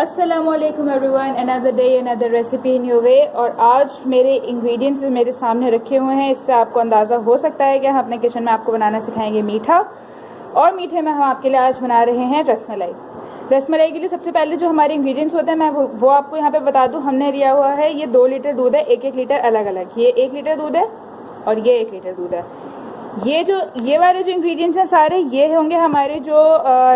अस्सलामुअलैकुम everyone, another day another recipe in your way. और आज मेरे इंग्रेडिएंट्स जो मेरे सामने रखे हुए हैं, इससे आपको अंदाज़ा हो सकता है कि हम अपने किचन में आपको बनाना सिखाएंगे मीठा। और मीठे में हम आपके लिए आज बना रहे हैं रसमलाई। रसमलाई के लिए सबसे पहले जो हमारे इंग्रेडिएंट्स होते हैं मैं वो आपको यहाँ पे बता दूँ। हमने लिया हुआ है ये 2 लीटर दूध है, 1-1 लीटर अलग अलग। ये 1 लीटर दूध है और ये 1 लीटर दूध है। ये वाले जो इंग्रेडिएंट्स हैं सारे ये होंगे हमारे जो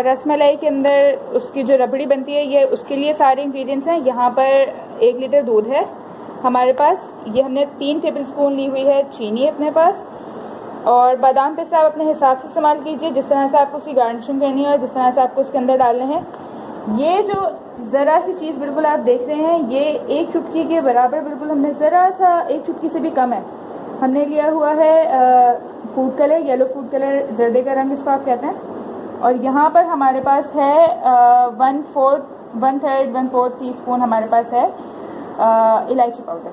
रसमलाई के अंदर उसकी जो रबड़ी बनती है, ये उसके लिए सारे इंग्रेडिएंट्स हैं। यहाँ पर 1 लीटर दूध है हमारे पास। ये हमने 3 टेबलस्पून ली हुई है चीनी अपने पास। और बादाम पिस्ता आप अपने हिसाब से इस्तेमाल कीजिए, जिस तरह से आपको उसकी गार्निशिंग करनी है और जिस तरह से आपको उसके अंदर डालने हैं। ये जो ज़रा सी चीज़ बिल्कुल आप देख रहे हैं, ये 1 चुटकी के बराबर, बिल्कुल हमने ज़रा सा 1 चुटकी से भी कम है, हमने लिया हुआ है food colour, yellow food colour, जर्दे का रंग इसको आप कहते हैं। और यहाँ पर हमारे पास है 1/3 टीस्पून हमारे पास है इलायची पाउडर।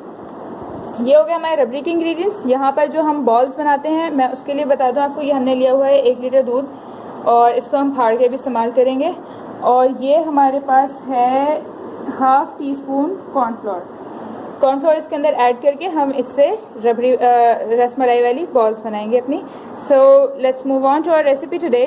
ये हो गया हमारे रबड़ी के इंग्रेडिएंट्स। यहाँ पर जो हम बॉल्स बनाते हैं, मैं उसके लिए बता दूँ आपको, ये हमने लिया हुआ है 1 लीटर दूध और इसको हम फाड़ के भी इस्तेमाल करेंगे। और ये हमारे पास है 1/2 टीस्पून कॉर्नफ्लोर इसके अंदर ऐड करके हम इससे रबड़ी रसमलाई वाली बॉल्स बनाएंगे अपनी। So let's move on to our recipe today.